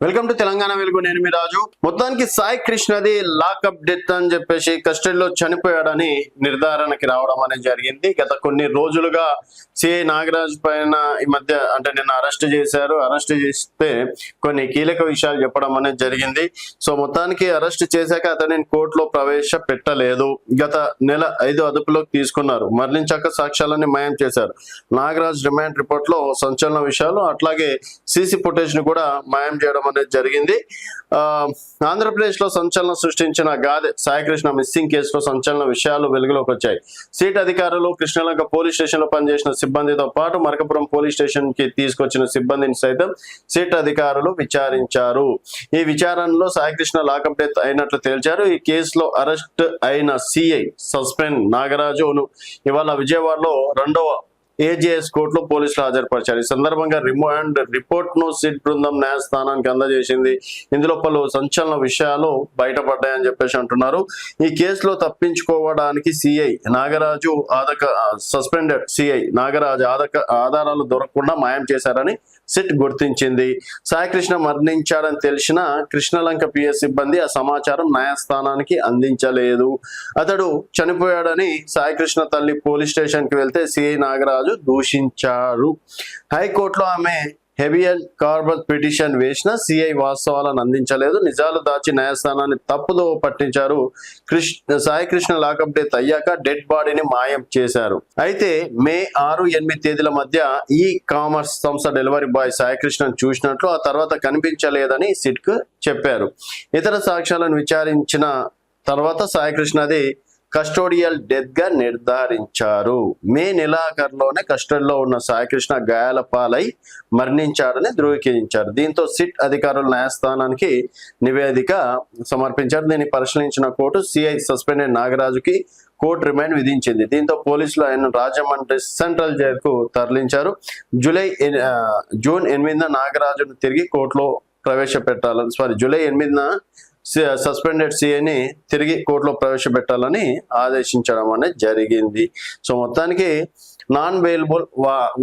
Welcome to Telangana వెలుగు. నేను మీ రాజు. మొత్తానికి సాయి కృష్ణది లాకప్ డెత్ అని చెప్పేసి కస్టడీలో చనిపోయాడని నిర్ధారణకి రావడం అనేది జరిగింది. గత కొన్ని రోజులుగా సిఐ నాగరాజ్ పైన ఈ మధ్య అంటే నిన్న అరెస్ట్ చేశారు. అరెస్ట్ చేస్తే కొన్ని కీలక విషయాలు చెప్పడం అనేది జరిగింది. సో మొత్తానికి అరెస్ట్ చేశాక అతనిని కోర్టులో ప్రవేశపెట్టలేదు. గత నెల 5 అదుపులోకి తీసుకున్నారు. మరణించాక సాక్ష్యాలన్నీ మాయం చేశారు. నాగరాజ్ రిమాండ్ రిపోర్ట్ లో సంచలన విషయాలు అట్లాగే సీసీ ఫుటేజ్ ను కూడా మాయం చేయడం అనేది జరిగింది. ఆంధ్రప్రదేశ్ లో సంచలనం సృష్టించిన గాదె సాయికృష్ణ మిస్సింగ్ కేసులో సంచలన విషయాలు వెలుగులోకి వచ్చాయి. సిట్ అధికారులు కృష్ణలంక పోలీస్ స్టేషన్ లో పనిచేసిన సిబ్బందితో పాటు మరకపురం పోలీస్ స్టేషన్ కి తీసుకొచ్చిన సిబ్బందిని సైతం సిట్ అధికారులు విచారించారు. ఈ విచారణలో సాయికృష్ణ లాకప్ డెత్ అయినట్లు తేల్చారు. ఈ కేసులో అరెస్ట్ అయిన సిఐ సస్పెండ్ నాగరాజును ఇవాళ విజయవాడలో 2వ ఏజేఎస్ కోర్టులో పోలీసులు హాజరుపరిచారు. ఈ సందర్భంగా రిమాండ్ రిపోర్ట్ ను సిట్ బృందం న్యాయస్థానానికి అందజేసింది. ఇందులో పలు సంచలన విషయాలు బయటపడ్డాయని చెప్పేసి అంటున్నారు. ఈ కేసులో తప్పించుకోవడానికి CI Nagaraju suspended CI Nagaraju ఆధారాలు దొరకకుండా మాయం చేశారని సిట్ గుర్తించింది. సాయికృష్ణ మరణించాడని తెలిసిన కృష్ణలంక పిఎస్ సిబ్బంది ఆ సమాచారం న్యాయస్థానానికి అందించలేదు. అతడు చనిపోయాడని సాయికృష్ణ తల్లి పోలీస్ స్టేషన్ కి వెళ్తే సిఐ నాగరాజు దూషించారు. హైకోర్టులో ఆమె హెబియస్ కార్పస్ పిటిషన్ వేసిన సిఐ వాస్తవాలను అందించలేదు. నిజాలు దాచి న్యాయస్థానాన్ని తప్పుదో పట్టించారు. సాయికృష్ణ లాకప్ డెత్ అయ్యాక డెడ్ బాడీని మాయం చేశారు. అయితే మే 6-8 తేదీల మధ్య ఈ కామర్స్ సంస్థ డెలివరీ బాయ్ సాయికృష్ణను చూసినట్లు ఆ తర్వాత కనిపించలేదని సిట్ కు చెప్పారు. ఇతర సాక్ష్యాలను విచారించిన తర్వాత సాయికృష్ణది కస్టోడియల్ డెత్ గా నిర్ధారించారు. మే నెలాఖరులోనే కస్టడీలో ఉన్న సాయికృష్ణ గాయాల పాలై మరణించాడని ధృవీకరించారు. దీంతో సిట్ అధికారులు న్యాయస్థానానికి నివేదిక సమర్పించారు. దీన్ని పరిశీలించిన కోర్టు సిఐ సస్పెండెడ్ నాగరాజుకి కోర్టు రిమాండ్ విధించింది. దీంతో పోలీసులు ఆయన రాజమండ్రి సెంట్రల్ జైలుకు తరలించారు. జూన్ 8న నాగరాజును తిరిగి కోర్టులో ప్రవేశపెట్టాలని జూలై 8న సస్పెండెడ్ సిఐని తిరిగి కోర్టులో ప్రవేశపెట్టాలని ఆదేశించడం అనేది జరిగింది. సో మొత్తానికి non bailable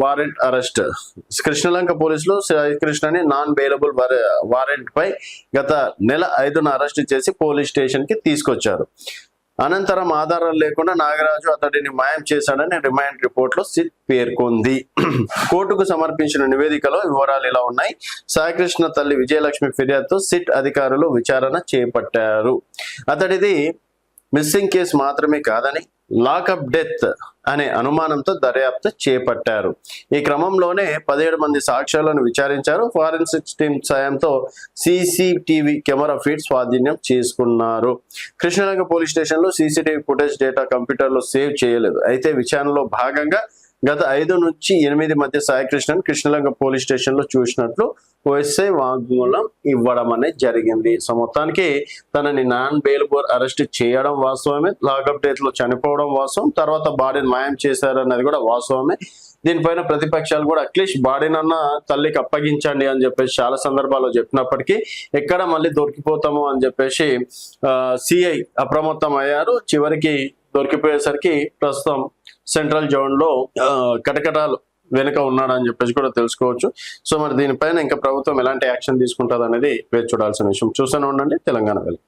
warrant arrest. Krishnalanka పోలీసులు కృష్ణని నాన్ బెయిలబుల్ వారెంట్ పై గత నెల 5న అరెస్ట్ చేసి పోలీస్ స్టేషన్ కి తీసుకొచ్చారు. అనంతరం ఆధారాలు లేకుండా నాగరాజు అతడిని మాయం చేశాడని రిమాండ్ రిపోర్ట్ లో సిట్ పేర్కొంది. కోర్టుకు సమర్పించిన నివేదికలో వివరాలు ఇలా ఉన్నాయి. సాయికృష్ణ తల్లి విజయలక్ష్మి ఫిర్యాదుతో సిట్ అధికారులు విచారణ చేపట్టారు. అతడిది మిస్సింగ్ కేసు మాత్రమే కాదని లాకప్ డెత్ అనే అనుమానంతో దర్యాప్తు చేపట్టారు. ఈ క్రమంలోనే 17 మంది సాక్ష్యాలను విచారించారు. ఫారెన్సిక్స్ టీం సాయంతో సీసీటీవీ కెమెరా ఫీడ్ స్వాధీనం చేసుకున్నారు. కృష్ణలంక పోలీస్ స్టేషన్ లో సీసీటీవీ ఫుటేజ్ డేటా కంప్యూటర్ లో సేవ్ చేయలేదు. అయితే విచారణలో భాగంగా గత 5 నుంచి 8 మధ్య సాయికృష్ణన్ కృష్ణలంక పోలీస్ స్టేషన్ లో చూసినట్లు ఓఎస్ఐ వాంగ్మూలం ఇవ్వడం అనేది జరిగింది. సో మొత్తానికి తనని నాన్ బెయిలబుల్ అరెస్ట్ చేయడం వాస్తవమే, లాకప్ డెత్ లో చనిపోవడం వాస్తవం, తర్వాత బాడీని మాయం చేశారన్నది కూడా వాస్తవమే. దీనిపైన ప్రతిపక్షాలు కూడా అట్లీస్ట్ బాడీనన్నా తల్లికి అప్పగించండి అని చెప్పేసి చాలా సందర్భాల్లో చెప్పినప్పటికీ ఎక్కడ మళ్ళీ దొరికిపోతాము అని చెప్పేసి సిఐ అప్రమత్తం అయ్యారు. చివరికి దొరికిపోయేసరికి ప్రస్తుతం సెంట్రల్ జోన్ లో కటకటాలు వెనుక ఉన్నాడని చెప్పేసి కూడా తెలుసుకోవచ్చు. సో మరి దీనిపైన ఇంకా ప్రభుత్వం ఎలాంటి యాక్షన్ తీసుకుంటుంది అనేది వేచి చూడాల్సిన విషయం. చూస్తూనే ఉండండి తెలంగాణ వెలుగు.